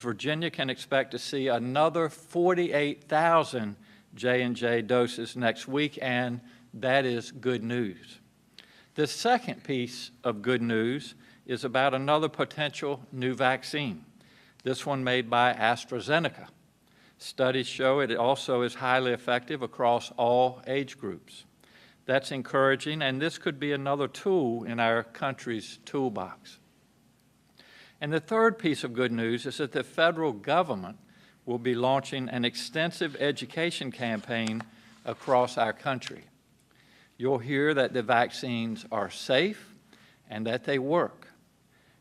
Virginia can expect to see another 48,000 J&J doses next week, and that is good news. The second piece of good news is about another potential new vaccine, this one made by AstraZeneca. Studies show it also is highly effective across all age groups. That's encouraging, and this could be another tool in our country's toolbox. And the third piece of good news is that the federal government will be launching an extensive education campaign across our country. You'll hear that the vaccines are safe and that they work.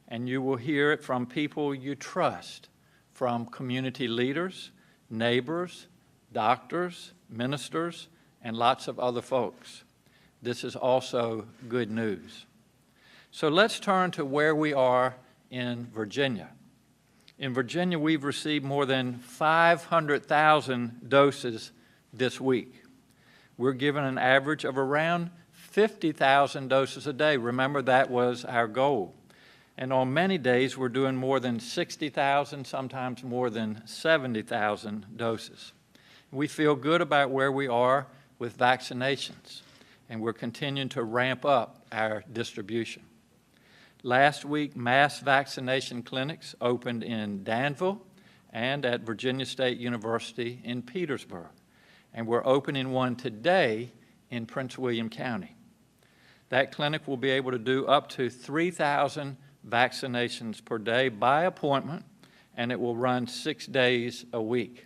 And you will hear it from people you trust, from community leaders, neighbors, doctors, ministers, and lots of other folks. This is also good news. So let's turn to where we are in Virginia. In Virginia, we've received more than 500,000 doses this week. We're given an average of around 50,000 doses a day. Remember, that was our goal. And on many days, we're doing more than 60,000, sometimes more than 70,000 doses. We feel good about where we are with vaccinations, and we're continuing to ramp up our distribution. Last week, mass vaccination clinics opened in Danville and at Virginia State University in Petersburg, and we're opening one today in Prince William County. That clinic will be able to do up to 3,000 vaccinations per day by appointment, and it will run 6 days a week.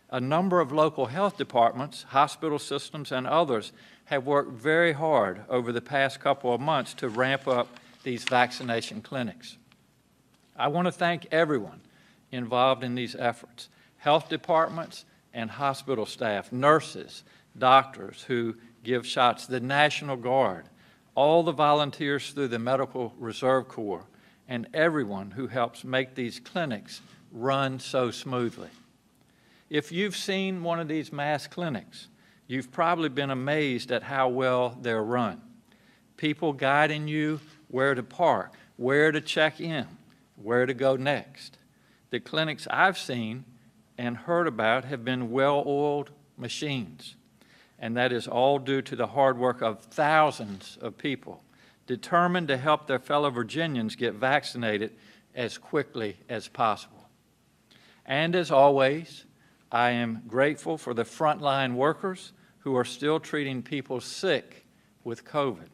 A number of local health departments, hospital systems, and others have worked very hard over the past couple of months to ramp up these vaccination clinics. I want to thank everyone involved in these efforts, health departments and hospital staff, nurses, doctors who give shots, the National Guard, all the volunteers through the Medical Reserve Corps, and everyone who helps make these clinics run so smoothly. If you've seen one of these mass clinics, you've probably been amazed at how well they're run. People guiding you where to park, where to check in, where to go next. The clinics I've seen and heard about have been well-oiled machines, and that is all due to the hard work of thousands of people determined to help their fellow Virginians get vaccinated as quickly as possible. And as always, I am grateful for the frontline workers who are still treating people sick with COVID.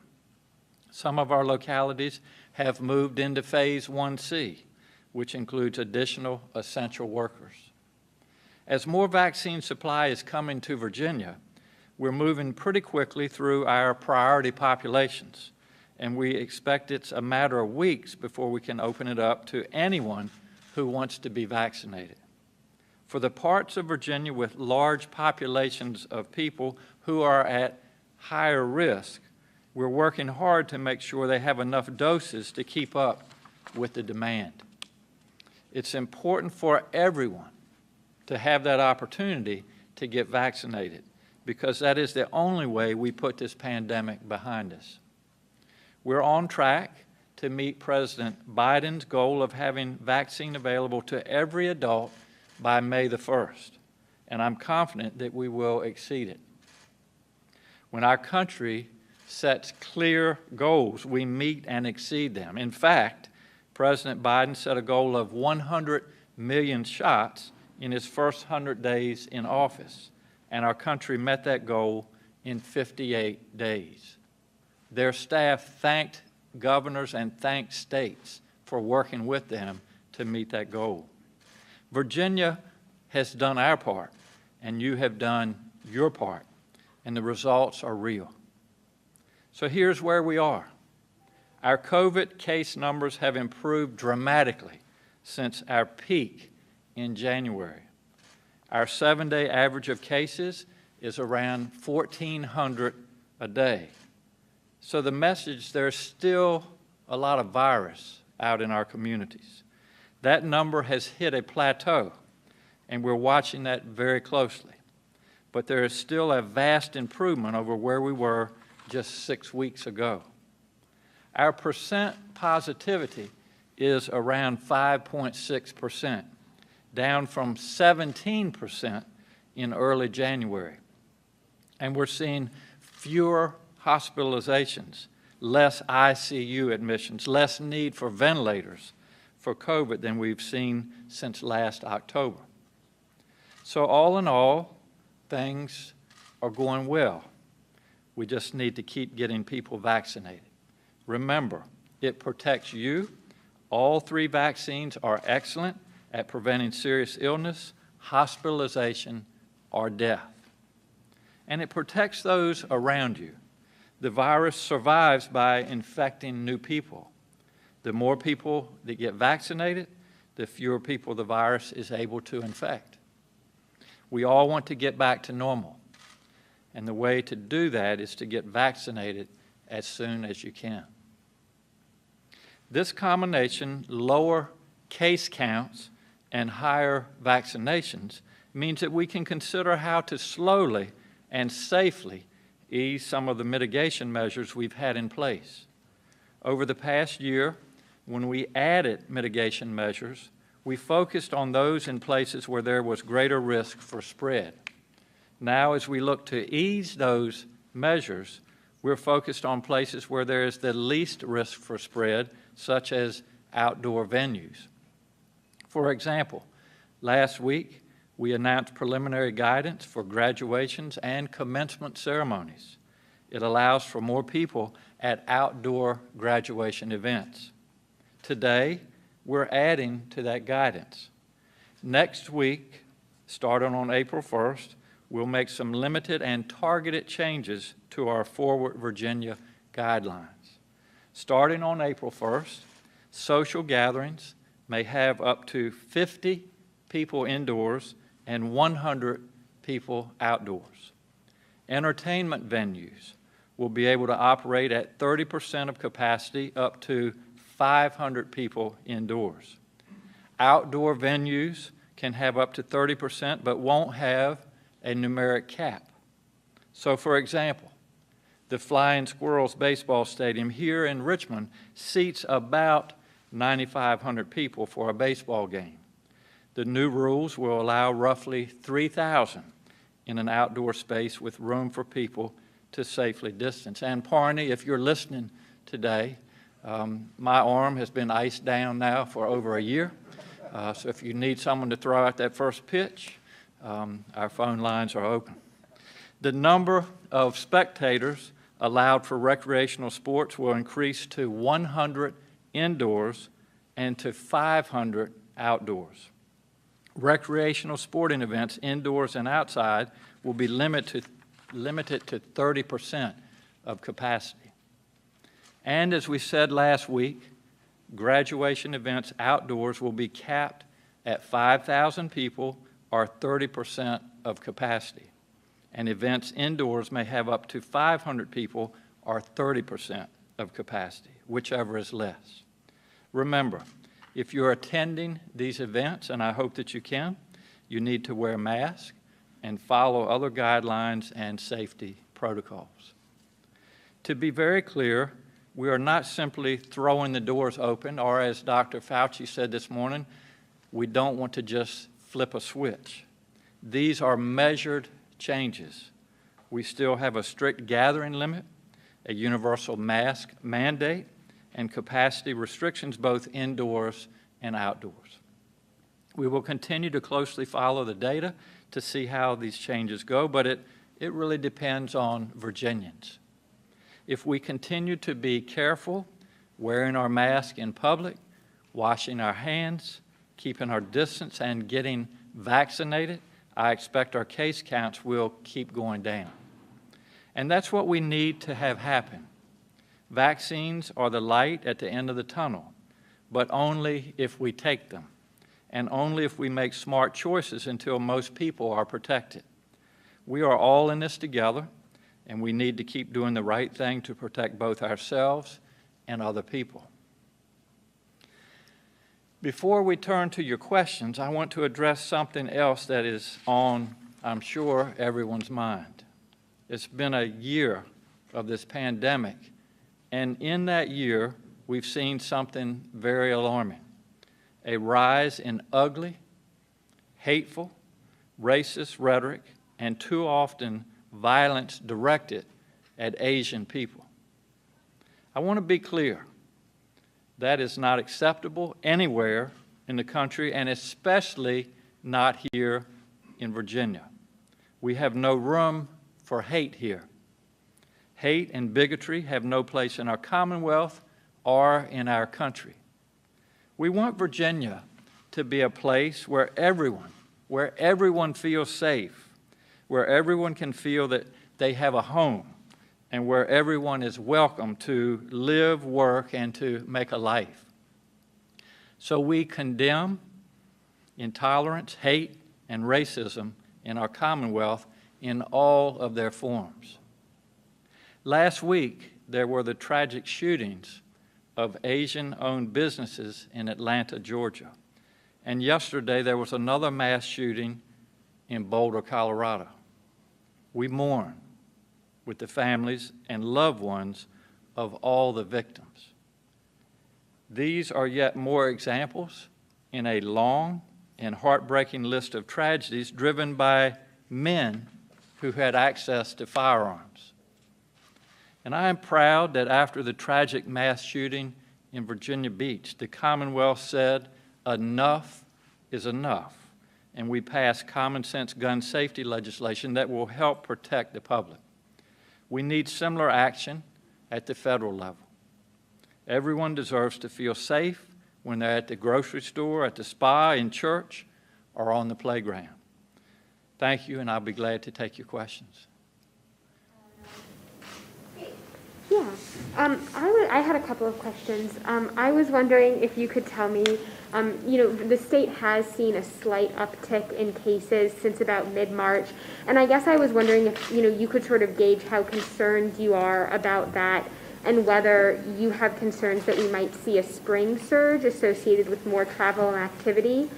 Some of our localities have moved into Phase 1C, which includes additional essential workers. As more vaccine supply is coming to Virginia, we're moving pretty quickly through our priority populations, and we expect it's a matter of weeks before we can open it up to anyone who wants to be vaccinated. For the parts of Virginia with large populations of people who are at higher risk, we're working hard to make sure they have enough doses to keep up with the demand. It's important for everyone to have that opportunity to get vaccinated, because that is the only way we put this pandemic behind us. We're on track to meet President Biden's goal of having vaccine available to every adult by May the 1st, and I'm confident that we will exceed it. When our country sets clear goals, we meet and exceed them. In fact, President Biden set a goal of 100 million shots in his first 100 days in office, and our country met that goal in 58 days. Their staff thanked governors and thanked states for working with them to meet that goal. Virginia has done our part, and you have done your part, and the results are real. So here's where we are. Our COVID case numbers have improved dramatically since our peak in January. Our 7-day average of cases is around 1,400 a day. So the message, there's still a lot of virus out in our communities. That number has hit a plateau, and we're watching that very closely. But there is still a vast improvement over where we were just 6 weeks ago. Our percent positivity is around 5.6%, down from 17% in early January. And we're seeing fewer hospitalizations, less ICU admissions, less need for ventilators for COVID than we've seen since last October. So all in all, things are going well. We just need to keep getting people vaccinated. Remember, it protects you. All 3 vaccines are excellent at preventing serious illness, hospitalization, or death. And it protects those around you. The virus survives by infecting new people. The more people that get vaccinated, the fewer people the virus is able to infect. We all want to get back to normal. And the way to do that is to get vaccinated as soon as you can. This combination, lower case counts and higher vaccinations, means that we can consider how to slowly and safely ease some of the mitigation measures we've had in place. Over the past year, when we added mitigation measures, we focused on those in places where there was greater risk for spread. Now, as we look to ease those measures, we're focused on places where there is the least risk for spread, such as outdoor venues. For example, last week, we announced preliminary guidance for graduations and commencement ceremonies. It allows for more people at outdoor graduation events. Today, we're adding to that guidance. Next week, starting on April 1st, we'll make some limited and targeted changes to our Forward Virginia guidelines. Starting on April 1st, social gatherings may have up to 50 people indoors and 100 people outdoors. Entertainment venues will be able to operate at 30% of capacity up to 500 people indoors. Outdoor venues can have up to 30% but won't have a numeric cap. So for example, the Flying Squirrels baseball stadium here in Richmond seats about 9,500 people for a baseball game. The new rules will allow roughly 3,000 in an outdoor space with room for people to safely distance. And Parney, if you're listening today, my arm has been iced down now for over a year. So if you need someone to throw out that first pitch, our phone lines are open. The number of spectators allowed for recreational sports will increase to 100 indoors and to 500 outdoors. Recreational sporting events, indoors and outside, will be limited to 30% of capacity. And as we said last week, graduation events outdoors will be capped at 5,000 people or 30% of capacity. And events indoors may have up to 500 people or 30% of capacity, whichever is less. Remember, if you're attending these events, and I hope that you can, you need to wear a mask and follow other guidelines and safety protocols. To be very clear, we are not simply throwing the doors open, or as Dr. Fauci said this morning, we don't want to just flip a switch. These are measured changes. We still have a strict gathering limit, a universal mask mandate, and capacity restrictions both indoors and outdoors. We will continue to closely follow the data to see how these changes go, but it really depends on Virginians. If we continue to be careful, wearing our mask in public, washing our hands, keeping our distance, and getting vaccinated, I expect our case counts will keep going down. And that's what we need to have happen. Vaccines are the light at the end of the tunnel, but only if we take them, and only if we make smart choices until most people are protected. We are all in this together, and we need to keep doing the right thing to protect both ourselves and other people. Before we turn to your questions, I want to address something else that is on, I'm sure, everyone's mind. It's been a year of this pandemic, and in that year, we've seen something very alarming: a rise in ugly, hateful, racist rhetoric, and too often violence directed at Asian people. I want to be clear. That is not acceptable anywhere in the country, and especially not here in Virginia. We have no room for hate here. Hate and bigotry have no place in our Commonwealth or in our country. We want Virginia to be a place where everyone feels safe, where everyone can feel that they have a home, and where everyone is welcome to live, work, and to make a life. So we condemn intolerance, hate, and racism in our Commonwealth in all of their forms. Last week, there were the tragic shootings of Asian-owned businesses in Atlanta, Georgia. And yesterday, there was another mass shooting in Boulder, Colorado. We mourn with the families and loved ones of all the victims. These are yet more examples in a long and heartbreaking list of tragedies driven by men who had access to firearms. And I am proud that after the tragic mass shooting in Virginia Beach, the Commonwealth said, enough is enough, and we passed common sense gun safety legislation that will help protect the public. We need similar action at the federal level. Everyone deserves to feel safe when they're at the grocery store, at the spa, in church, or on the playground. Thank you, and I'll be glad to take your questions. Yeah, I had a couple of questions. I was wondering if you could tell me, the state has seen a slight uptick in cases since about mid-March, and I guess I was wondering if, you could sort of gauge how concerned you are about that and whether you have concerns that we might see a spring surge associated with more travel and activity.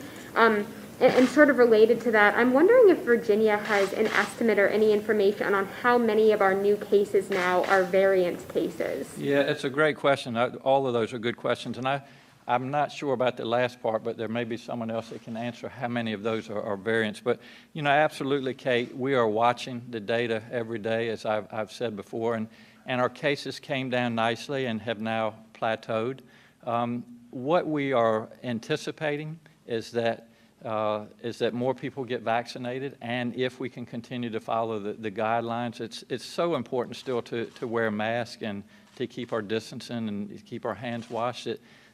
And sort of related to that, I'm wondering if Virginia has an estimate or any information on how many of our new cases now are variant cases. Yeah, it's a great question. All of those are good questions. And I'm not sure about the last part, but there may be someone else that can answer how many of those are variants. But, absolutely, Kate, we are watching the data every day, as I've said before, and our cases came down nicely and have now plateaued. What we are anticipating is that more people get vaccinated, and if we can continue to follow the guidelines, it's so important still to wear masks and to keep our distancing and keep our hands washed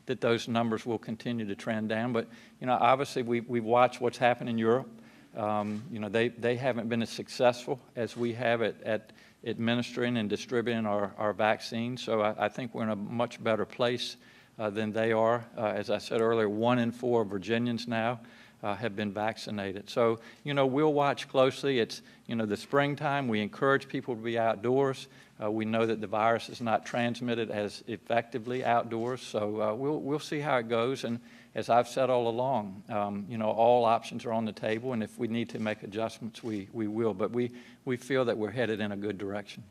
that those numbers will continue to trend down. But obviously we've watched what's happened in Europe. They haven't been as successful as we have at administering and distributing our vaccines. So I think we're in a much better place than they are. As I said earlier, 1 in 4 Virginians now have been vaccinated. So, we'll watch closely. It's, the springtime. We encourage people to be outdoors. We know that the virus is not transmitted as effectively outdoors. So we'll see how it goes. And as I've said all along, all options are on the table. And if we need to make adjustments, we will. But we feel that we're headed in a good direction.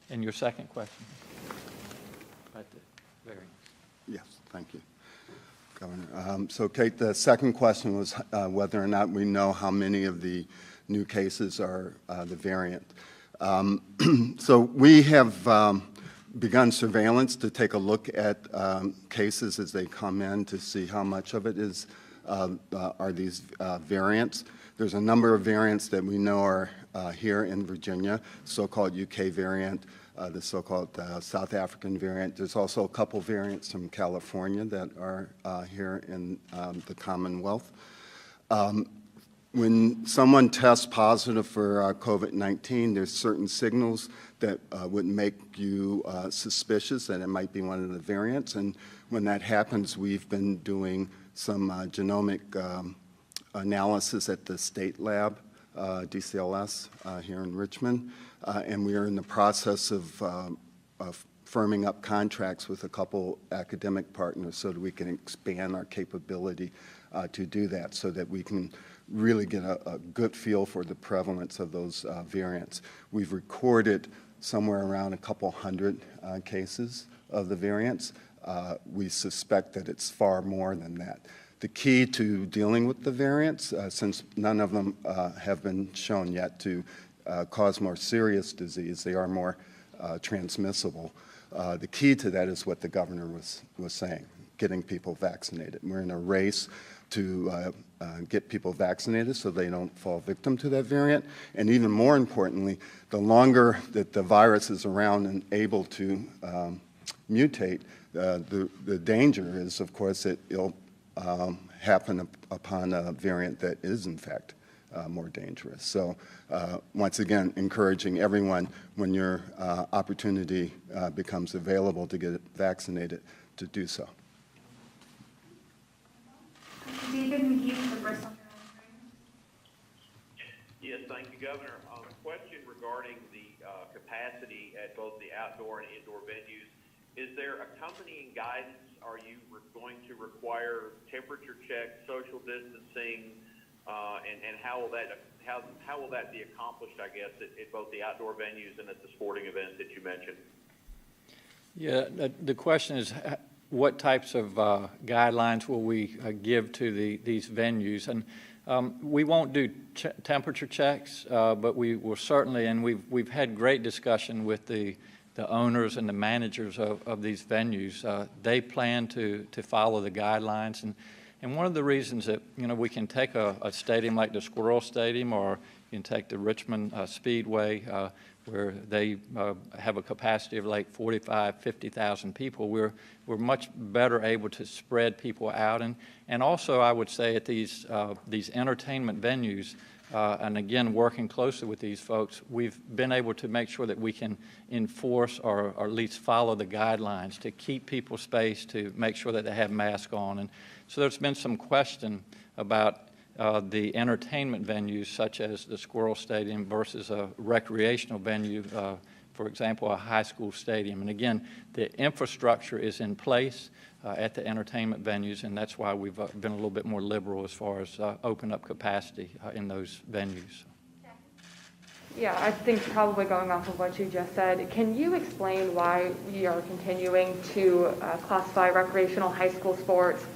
And your second question? About the variants. Yes, thank you, Governor. So, Kate, the second question was whether or not we know how many of the new cases are the variant. So we have begun surveillance to take a look at cases as they come in to see how much of it are these variants. There's a number of variants that we know are here in Virginia, so-called UK variant, the so-called South African variant. There's also a couple variants from California that are here in the Commonwealth. When someone tests positive for COVID-19, there's certain signals that would make you suspicious that it might be one of the variants. And when that happens, we've been doing some genomic analysis at the state lab, DCLS, here in Richmond. And we are in the process of firming up contracts with a couple academic partners so that we can expand our capability to do that, so that we can really get a good feel for the prevalence of those variants. We've recorded somewhere around a couple hundred cases of the variants. We suspect that it's far more than that. the key to dealing with the variants, since none of them have been shown yet to cause more serious disease, they are more transmissible. The key to that is what the governor was saying, getting people vaccinated. We're in a race to get people vaccinated so they don't fall victim to that variant. And even more importantly, the longer that the virus is around and able to mutate, the danger is, of course, that it'll happen upon a variant that is, in fact, more dangerous. So once again, encouraging everyone, when your opportunity becomes available to get vaccinated, to do so. David McGee from the Bristol. Yes, thank you, Governor. Question regarding the capacity at both the outdoor and indoor venues. Is there accompanying guidance? Are you going to require temperature checks, social distancing, and how will that be accomplished, I guess, at both the outdoor venues and at the sporting events that you mentioned? Yeah, the question is, what types of guidelines will we give to these venues? And we won't do temperature checks, but we will certainly, and we've had great discussion with the owners and the managers of these venues. They plan to follow the guidelines, and one of the reasons that we can take a stadium like the Squirrel Stadium, or you can take the Richmond Speedway, where they have a capacity of like 45, 50,000 people. We're much better able to spread people out, and also I would say at these entertainment venues, and again working closely with these folks, we've been able to make sure that we can enforce or at least follow the guidelines to keep people spaced, to make sure that they have masks on. And so there's been some question about the entertainment venues, such as the Squirrel Stadium versus a recreational venue, for example, a high school stadium. And again, the infrastructure is in place at the entertainment venues, and that's why we've been a little bit more liberal as far as open up capacity in those venues. Yeah, I think probably going off of what you just said, can you explain why we are continuing to classify recreational high school sports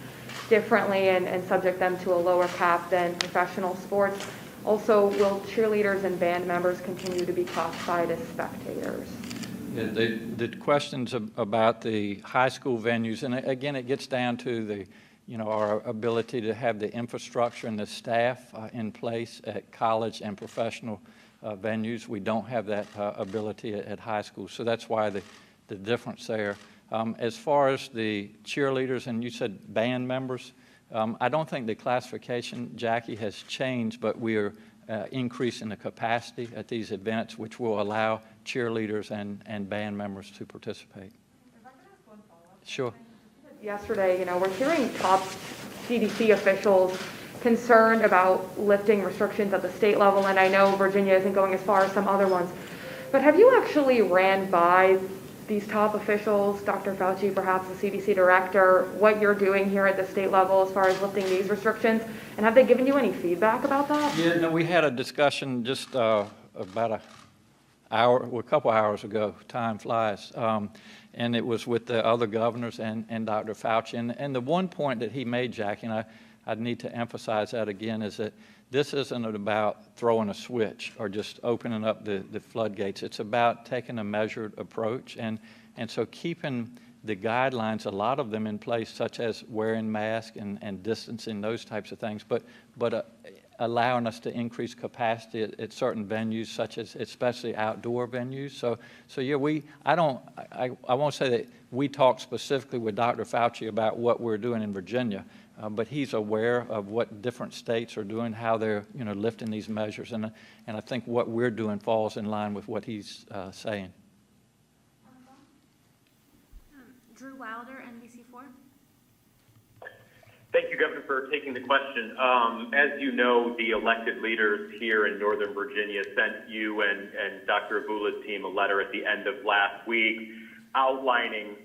differently and subject them to a lower cap than professional sports? Also, will cheerleaders and band members continue to be classified as spectators? Yeah, the questions about the high school venues, and again, it gets down to our ability to have the infrastructure and the staff in place at college and professional venues. We don't have that ability at high school, so that's why the difference there. As far as the cheerleaders, and you said band members, I don't think the classification, Jackie, has changed, but we are increasing the capacity at these events, which will allow cheerleaders and band members to participate. If I could ask one follow-up. Sure. Yesterday, we're hearing top CDC officials concerned about lifting restrictions at the state level, and I know Virginia isn't going as far as some other ones. But have you actually ran by these top officials, Dr. Fauci, perhaps the CDC director, what you're doing here at the state level as far as lifting these restrictions? And have they given you any feedback about that? Yeah, no, we had a discussion just about a couple hours ago. Time flies. And it was with the other governors and Dr. Fauci. And the one point that he made, Jackie, and I'd need to emphasize that again, is that this isn't about throwing a switch or just opening up the floodgates. It's about taking a measured approach. And so keeping the guidelines, a lot of them in place, such as wearing masks and distancing, those types of things, but allowing us to increase capacity at certain venues, such as especially outdoor venues. So yeah, I won't say that we talked specifically with Dr. Fauci about what we're doing in Virginia, but he's aware of what different states are doing, how they're lifting these measures, and I think what we're doing falls in line with what he's saying. Drew Wilder, NBC4. Thank you, Governor, for taking the question. As you know, the elected leaders here in Northern Virginia sent you and Dr. Abula's team a letter at the end of last week outlining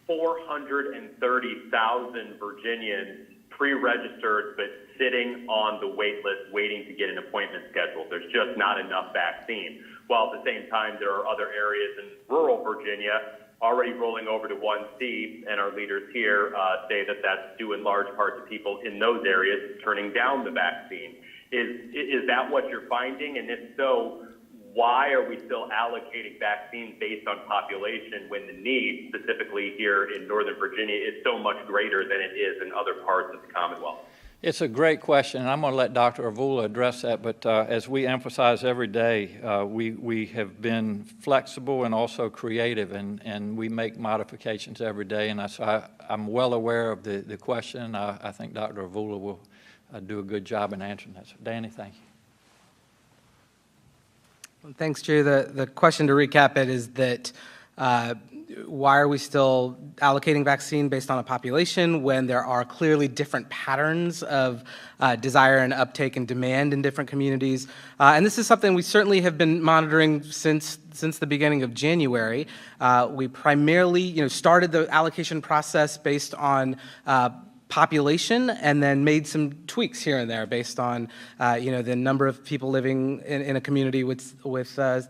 430,000 Virginians pre-registered but sitting on the wait list waiting to get an appointment scheduled. There's just not enough vaccine. While at the same time, there are other areas in rural Virginia already rolling over to 1C, and our leaders here say that that's due in large part to people in those areas turning down the vaccine. Is that what you're finding? And if so, why are we still allocating vaccines based on population when the need, specifically here in Northern Virginia, is so much greater than it is in other parts of the Commonwealth? It's a great question, and I'm going to let Dr. Avula address that, but as we emphasize every day, we have been flexible and also creative, and we make modifications every day, and I'm well aware of the question. I think Dr. Avula will do a good job in answering that. So, Danny, thank you. Well, thanks, Drew. The question, to recap it, is that why are we still allocating vaccine based on a population when there are clearly different patterns of desire and uptake and demand in different communities? And this is something we certainly have been monitoring since the beginning of January. We primarily, started the allocation process based on population, and then made some tweaks here and there based on the number of people living in a community with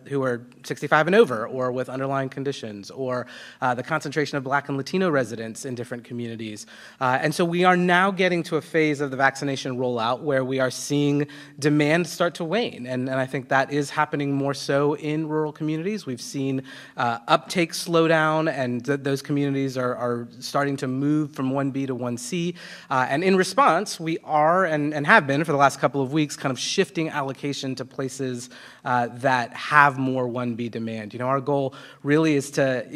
who are 65 and over, or with underlying conditions, or the concentration of Black and Latino residents in different communities. And so we are now getting to a phase of the vaccination rollout where we are seeing demand start to wane, and I think that is happening more so in rural communities. We've seen uptake slow down, and those communities are starting to move from 1B to 1C. And in response, we are, and have been for the last couple of weeks, kind of shifting allocation to places that have more 1B demand. Our goal really is to,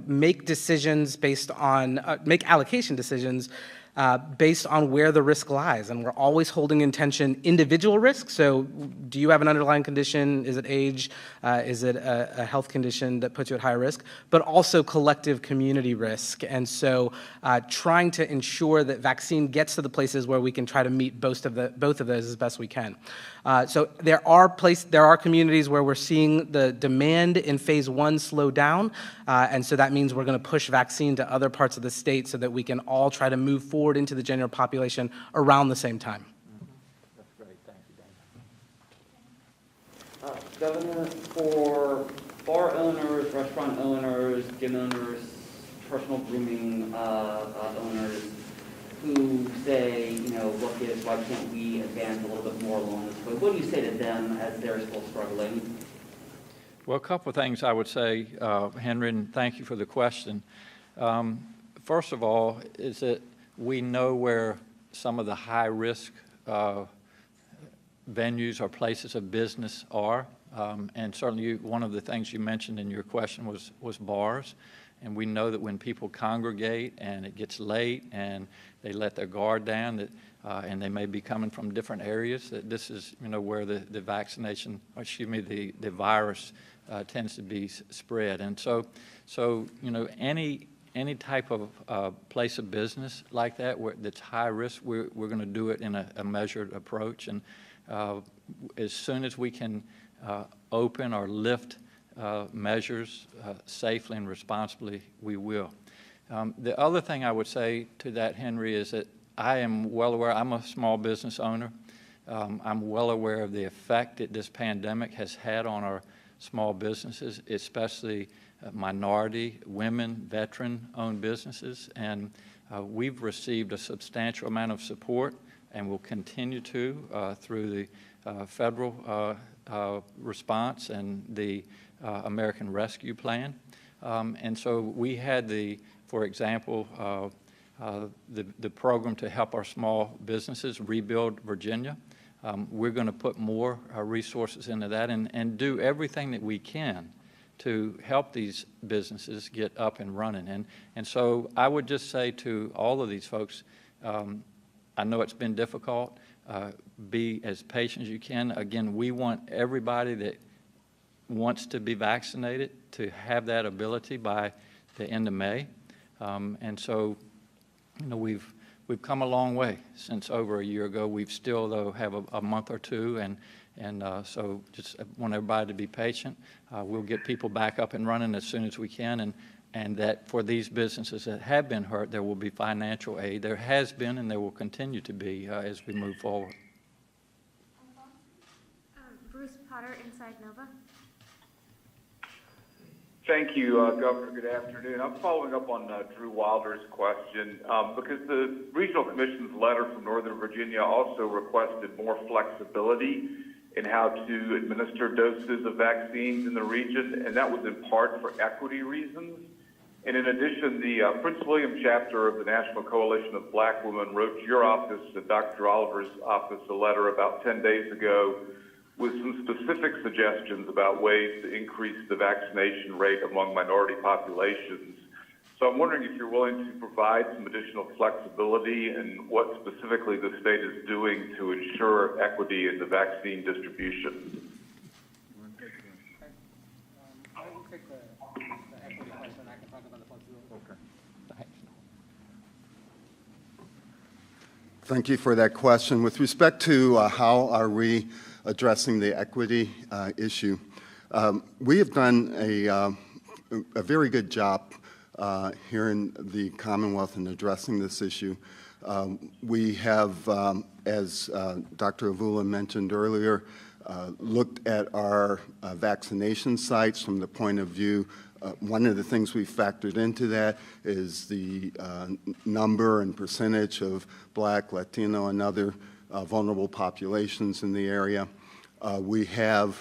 make decisions based on, make allocation decisions based on where the risk lies. And we're always holding in tension individual risk. So do you have an underlying condition? Is it age? Is it a health condition that puts you at higher risk? But also collective community risk. And so trying to ensure that vaccine gets to the places where we can try to meet both of those as best we can. So there are communities where we're seeing the demand in phase 1 slow down. And so that means we're going to push vaccine to other parts of the state so that we can all try to move forward into the general population around the same time. That's great. Thank you, Dana. Governor, for bar owners, restaurant owners, gym owners, personal grooming owners who say, look, why can't we advance a little bit more along this way? What do you say to them as they're still struggling? Well, a couple of things I would say, Henry, and thank you for the question. First of all, is that we know where some of the high-risk venues or places of business are, and certainly one of the things you mentioned in your question was bars, and we know that when people congregate and it gets late and they let their guard down, that and they may be coming from different areas, that this is where the virus tends to be spread. And so any type of place of business like that that's high risk, we're going to do it in a measured approach. And as soon as we can open or lift measures safely and responsibly, we will. The other thing I would say to that, Henry, is that I am well aware, I'm a small business owner. I'm well aware of the effect that this pandemic has had on our small businesses, especially minority, women, veteran-owned businesses, and we've received a substantial amount of support and will continue to through the federal response and the American Rescue Plan. And so we had for example, the program to help our small businesses rebuild Virginia. We're going to put more resources into that and do everything that we can to help these businesses get up and running. And so I would just say to all of these folks, I know it's been difficult. Be as patient as you can. Again, we want everybody that wants to be vaccinated to have that ability by the end of May. And so, we've come a long way since over a year ago. We've still, though, have a month or two, and so just want everybody to be patient. We'll get people back up and running as soon as we can, and that for these businesses that have been hurt, there will be financial aid. There has been, and there will continue to be as we move forward. Bruce Potter, Inside Nova. Thank you, Governor. Good afternoon. I'm following up on Drew Wilder's question because the Regional Commission's letter from Northern Virginia also requested more flexibility in how to administer doses of vaccines in the region, and that was in part for equity reasons. And in addition, the Prince William chapter of the National Coalition of Black Women wrote to your office, Dr. Oliver's office, a letter about 10 days ago with some specific suggestions about ways to increase the vaccination rate among minority populations. So I'm wondering if you're willing to provide some additional flexibility and what specifically the state is doing to ensure equity in the vaccine distribution. Thank you for that question. With respect to how are we addressing the equity issue, we have done a very good job here in the Commonwealth in addressing this issue. We have, as Dr. Avula mentioned earlier, looked at our vaccination sites from the point of view. One of the things we factored into that is the number and percentage of Black, Latino, and other vulnerable populations in the area. We have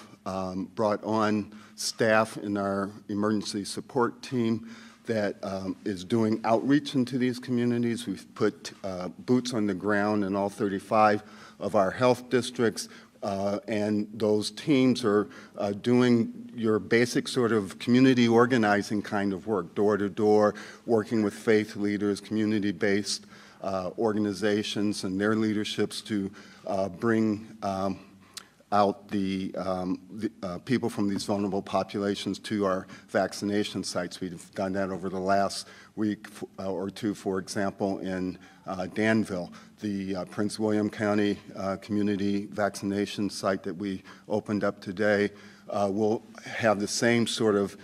brought on staff in our emergency support team that is doing outreach into these communities. We've put boots on the ground in all 35 of our health districts. And those teams are doing your basic sort of community organizing kind of work, door to door, working with faith leaders, community-based organizations and their leaderships to bring out the people from these vulnerable populations to our vaccination sites. We've done that over the last week or two, for example, in Danville. The Prince William County community vaccination site that we opened up today will have the same sort of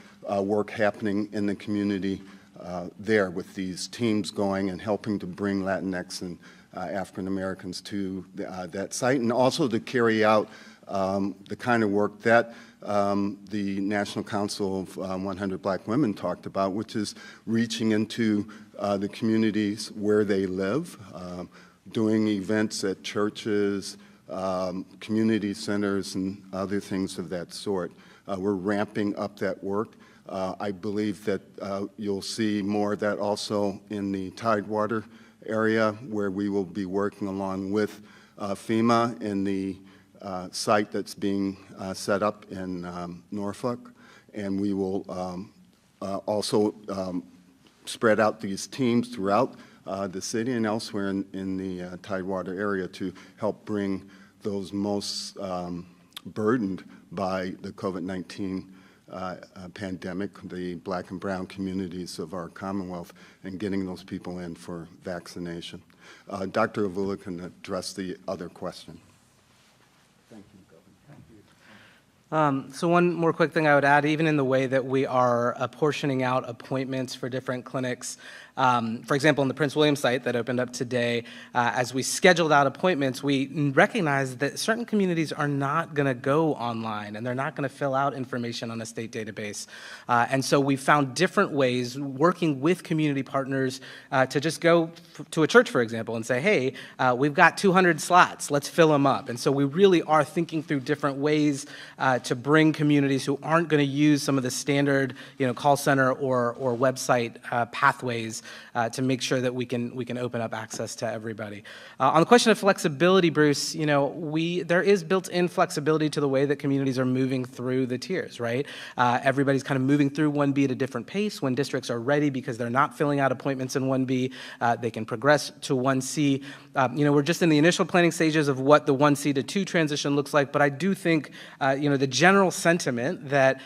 work happening in the community there with these teams going and helping to bring Latinx and African Americans to that site, and also to carry out the kind of work that the National Council of 100 Black Women talked about, which is reaching into the communities where they live, doing events at churches, community centers, and other things of that sort. We're ramping up that work. I believe that you'll see more of that also in the Tidewater area, where we will be working along with FEMA in the site that's being set up in Norfolk, and we will also spread out these teams throughout the city and elsewhere in the Tidewater area to help bring those most burdened by the COVID-19 pandemic, the Black and brown communities of our Commonwealth, and getting those people in for vaccination. Dr. Avula can address the other question. Thank you, Governor. So one more quick thing I would add, even in the way that we are apportioning out appointments for different clinics, for example, in the Prince William site that opened up today, as we scheduled out appointments, we recognized that certain communities are not going to go online and they're not going to fill out information on a state database. And so we found different ways, working with community partners, to just go to a church, for example, and say, hey, we've got 200 slots, let's fill them up. And so we really are thinking through different ways to bring communities who aren't going to use some of the standard, call center or website pathways to make sure that we can open up access to everybody. On the question of flexibility, Bruce, there is built-in flexibility to the way that communities are moving through the tiers, right? Everybody's kind of moving through 1B at a different pace. When districts are ready because they're not filling out appointments in 1B, they can progress to 1C. We're just in the initial planning stages of what the 1C to 2 transition looks like, but I do think, the general sentiment that,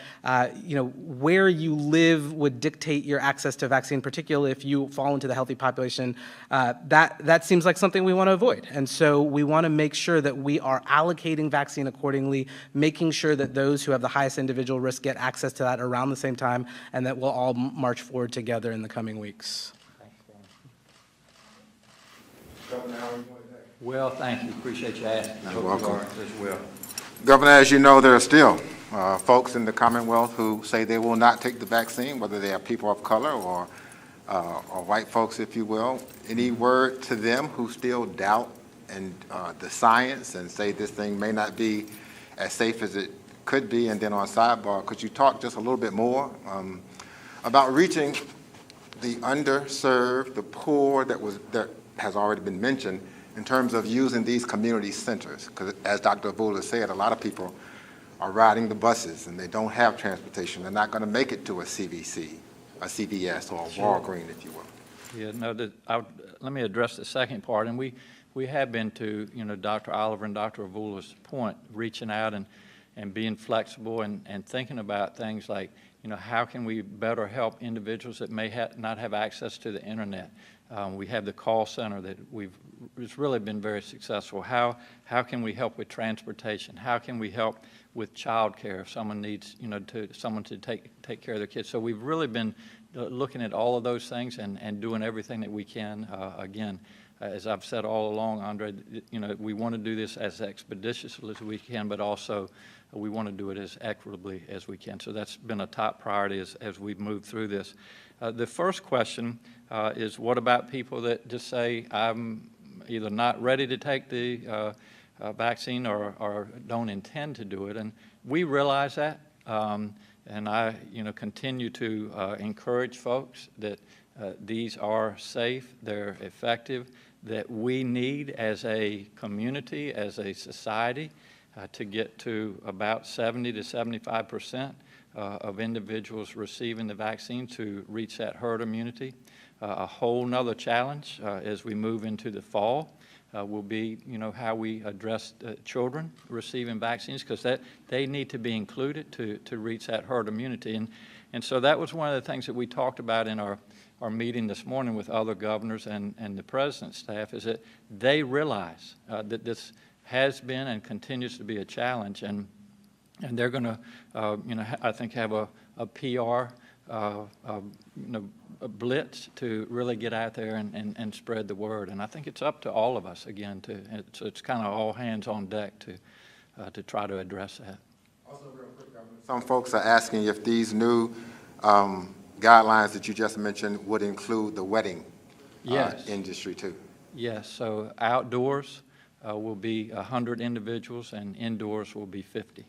where you live would dictate your access to vaccine, particularly if you fall into the healthy population, that seems like something we want to avoid. And so we want to make sure that we are allocating vaccine accordingly, making sure that those who have the highest individual risk get access to that around the same time, and that we'll all march forward together in the coming weeks. Well, thank you. Appreciate you asking. You're welcome. As well. Governor, as you know, there are still folks in the Commonwealth who say they will not take the vaccine, whether they are people of color or white folks, if you will. Any word to them who still doubt and the science and say this thing may not be as safe as it could be? And then on sidebar, could you talk just a little bit more about reaching the underserved, the poor that has already been mentioned, in terms of using these community centers? Because as Dr. Avula said, a lot of people are riding the buses and they don't have transportation. They're not going to make it to a CVS or a Walgreens, if you will. Yeah, no, let me address the second part. And we have been to, Dr. Oliver and Dr. Avula's point, reaching out and being flexible and thinking about things like, how can we better help individuals that may not have access to the internet? We have the call center that it's really been very successful. How can we help with transportation? How can we help with child care if someone needs, someone to take care of their kids? So we've really been looking at all of those things and doing everything that we can. Again, as I've said all along, Andre, we want to do this as expeditiously as we can, but also we want to do it as equitably as we can. So that's been a top priority as we've moved through this. The first question is, what about people that just say, I'm either not ready to take the vaccine or don't intend to do it? And we realize that, and I continue to encourage folks that these are safe, they're effective, that we need as a community, as a society, to get to about 70 to 75% of individuals receiving the vaccine to reach that herd immunity. A whole nother challenge as we move into the fall will be, how we address children receiving vaccines, because they need to be included to reach that herd immunity. And so that was one of the things that we talked about in our meeting this morning with other governors and the president's staff, is that they realize that this has been and continues to be a challenge, and they're going to, I think, have a PR a blitz to really get out there and spread the word. And I think it's up to all of us, again, it's kind of all hands on deck to try to address that. Also, real quick, Governor, some folks are asking if these new guidelines that you just mentioned would include the wedding industry too. Yes, so outdoors will be 100 individuals and indoors will be 50.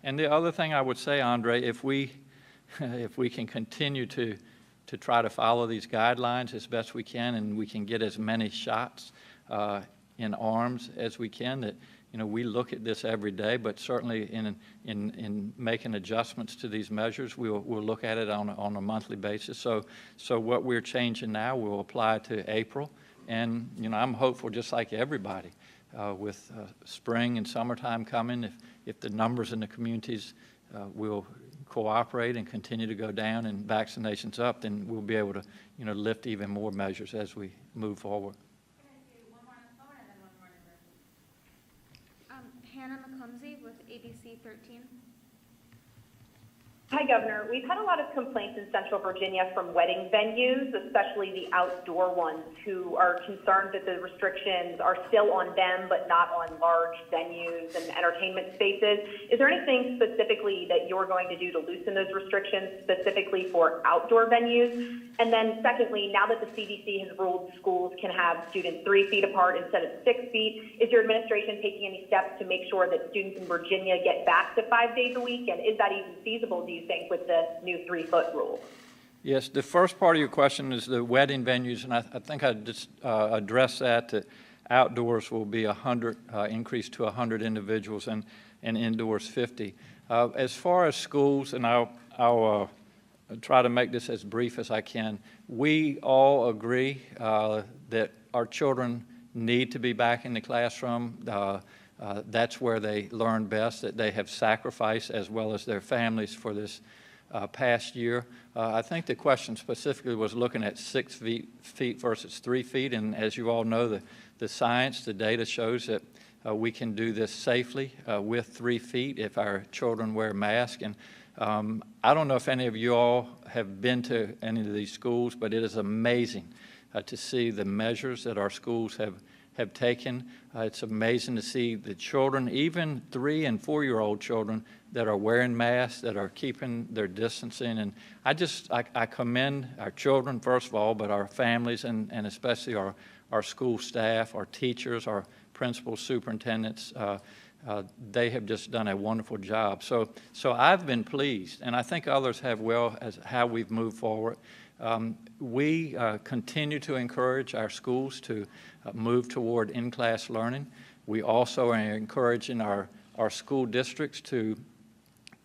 And the other thing I would say, Andre, if we can continue to try to follow these guidelines as best we can, and we can get as many shots in arms as we can, that we look at this every day, but certainly in making adjustments to these measures, we'll look at it on a monthly basis. So what we're changing now will apply to April, and I'm hopeful, just like everybody, with spring and summertime coming, if the numbers in the communities will cooperate and continue to go down and vaccinations up, then we'll be able to lift even more measures as we move forward. Hannah McCumsey with ABC 13. Hi, Governor. We've had a lot of complaints in Central Virginia from wedding venues, especially the outdoor ones, who are concerned that the restrictions are still on them but not on large venues and entertainment spaces. Is there anything specifically that you're going to do to loosen those restrictions specifically for outdoor venues? And then secondly, now that the CDC has ruled schools can have students 3 feet apart instead of 6 feet, is your administration taking any steps to make sure that students in Virginia get back to 5 days a week? And is that even feasible, do you think, with the new 3-foot rule? Yes, the first part of your question is the wedding venues, and I think I just addressed that outdoors will be 100, increased to 100 individuals, and indoors 50. As far as schools, and I'll try to make this as brief as I can, we all agree that our children need to be back in the classroom. That's where they learn best, that they have sacrificed, as well as their families, for this past year. I think the question specifically was looking at 6 feet versus 3 feet, and as you all know, the science, the data shows that we can do this safely with 3 feet if our children wear masks. And I don't know if any of you all have been to any of these schools, but it is amazing to see the measures that our schools have taken. It's amazing to see the children, even 3- and 4-year-old children, that are wearing masks, that are keeping their distancing. And I commend our children, first of all, but our families and especially our school staff, our teachers, our principals, superintendents. They have just done a wonderful job. So I've been pleased, and I think others have well, as how we've moved forward. We continue to encourage our schools to move toward in-class learning. We also are encouraging our school districts to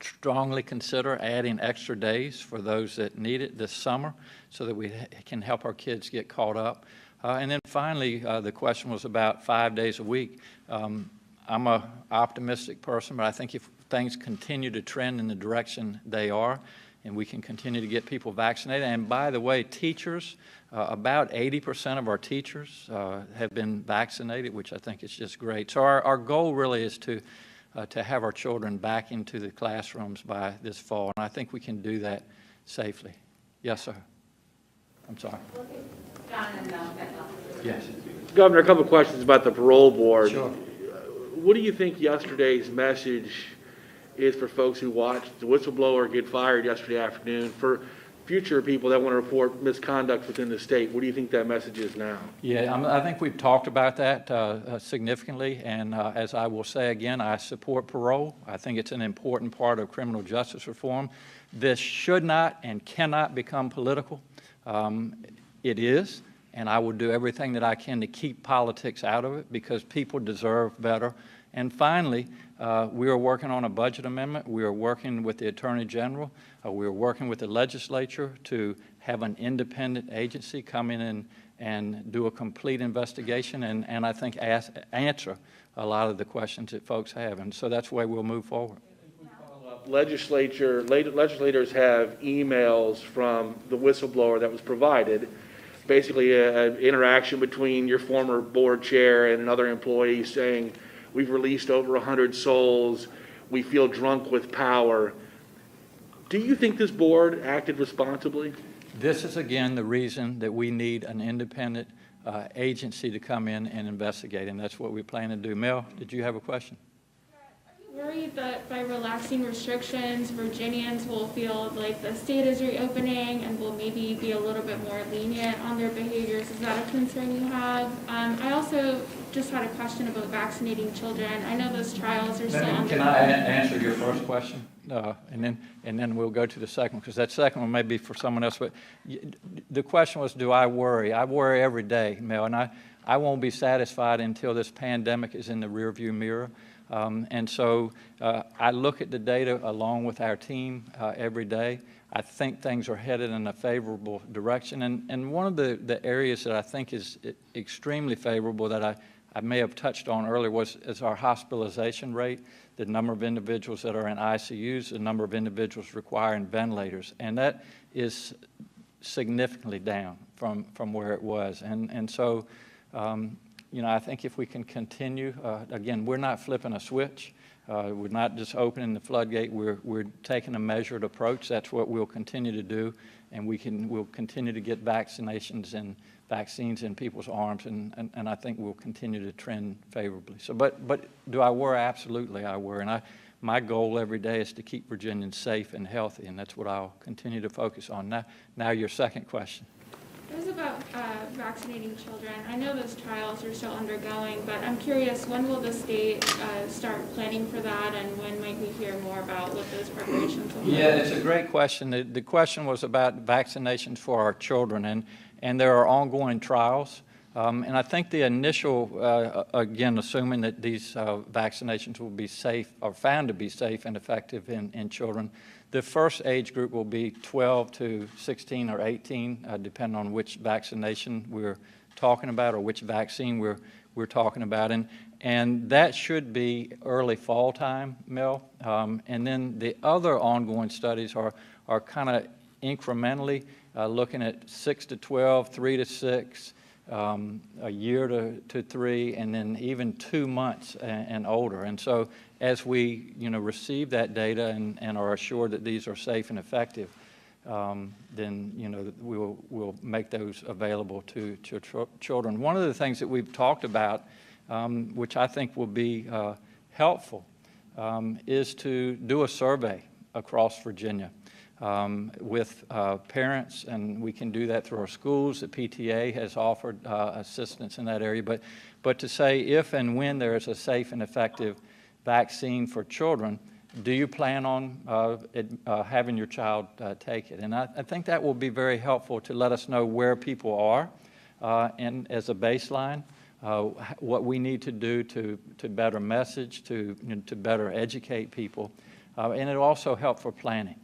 strongly consider adding extra days for those that need it this summer so that we can help our kids get caught up. And then finally, the question was about 5 days a week. I'm an optimistic person, but I think if things continue to trend in the direction they are, and we can continue to get people vaccinated. And by the way, teachers, about 80% of our teachers have been vaccinated, which I think is just great. So our goal really is to have our children back into the classrooms by this fall, and I think we can do that safely. Yes, sir. I'm sorry. Yes. Governor, a couple of questions about the parole board. Sure. What do you think yesterday's message is for folks who watched the whistleblower get fired yesterday afternoon? For future people that want to report misconduct within the state, what do you think that message is now? Yeah, I think we've talked about that significantly, and as I will say again, I support parole. I think it's an important part of criminal justice reform. This should not and cannot become political. It is, and I will do everything that I can to keep politics out of it because people deserve better. And finally, we are working on a budget amendment. We are working with the Attorney General. We are working with the legislature to have an independent agency come in and do a complete investigation and I think answer a lot of the questions that folks have. And so that's the way we'll move forward. Legislators have emails from the whistleblower that was provided, basically an interaction between your former board chair and another employee saying, we've released over 100 souls, we feel drunk with power. Do you think this board acted responsibly? This is, again, the reason that we need an independent agency to come in and investigate, and that's what we plan to do. Mel, did you have a question? Worried that by relaxing restrictions, Virginians will feel like the state is reopening and will maybe be a little bit more lenient on their behaviors. Is that a concern you have? I also just had a question about vaccinating children. I know those trials are still underway. Can I answer your first question? And then we'll go to the second, because that second one may be for someone else. But the question was, do I worry? I worry every day, Mel, and I won't be satisfied until this pandemic is in the rearview mirror. And so I look at the data along with our team every day. I think things are headed in a favorable direction. And one of the areas that I think is extremely favorable that I may have touched on earlier is our hospitalization rate, the number of individuals that are in ICUs, the number of individuals requiring ventilators. And that is significantly down from where it was. And so, you know, I think if we can continue, again, we're not flipping a switch. We're not just opening the floodgate. We're taking a measured approach. That's what we'll continue to do, and we'll continue to get vaccinations and vaccines in people's arms, and I think we'll continue to trend favorably. So, but do I worry? Absolutely, I worry. And my goal every day is to keep Virginians safe and healthy, and that's what I'll continue to focus on. Now your second question. It was about vaccinating children. I know those trials are still undergoing, but I'm curious, when will the state start planning for that, and when might we hear more about what those preparations will be? Yeah, it's a great question. The question was about vaccinations for our children, and there are ongoing trials. And I think the initial, again, assuming that these vaccinations will be safe or found to be safe and effective in children, the first age group will be 12 to 16 or 18, depending on which vaccination we're talking about or which vaccine we're talking about. And that should be early fall time, Mel. And then the other ongoing studies are kind of incrementally looking at 6 to 12, 3 to 6, a year to 3, and then even 2 months and older. And so as we receive that data and are assured that these are safe and effective, then we'll make those available to children. One of the things that we've talked about, which I think will be helpful, is to do a survey across Virginia with parents, and we can do that through our schools. The PTA has offered assistance in that area, but to say if and when there is a safe and effective vaccine for children, do you plan on having your child take it? And I think that will be very helpful to let us know where people are and as a baseline, what we need to do to better message, to better educate people. And it'll also help for planning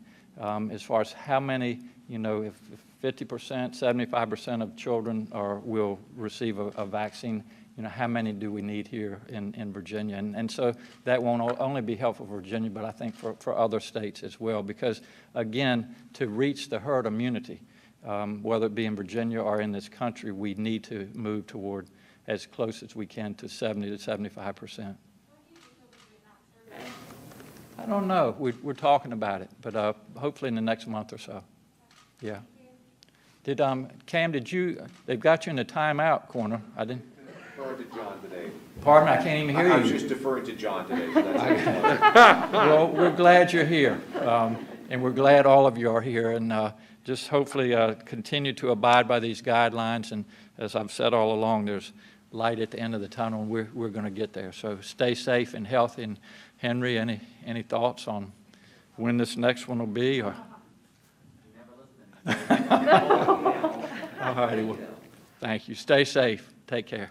as far as how many, if 50%, 75% of children will receive a vaccine, how many do we need here in Virginia? And so that won't only be helpful for Virginia, but I think for other states as well, because again, to reach the herd immunity, whether it be in Virginia or in this country, we need to move toward as close as we can to 70 to 75%. I don't know. We're talking about it, but hopefully in the next month or so. Yeah. Did Cam? They've got you in the timeout corner. I didn't. Deferring to John today. Pardon? I can't even hear you. I was just deferring to John today. So that's well, we're glad you're here, and we're glad all of you are here, and just hopefully continue to abide by these guidelines. And as I've said all along, there's light at the end of the tunnel, and we're going to get there. So stay safe and healthy. And Henry, any thoughts on when this next one will be? Or? All righty. Well, thank you. Stay safe. Take care.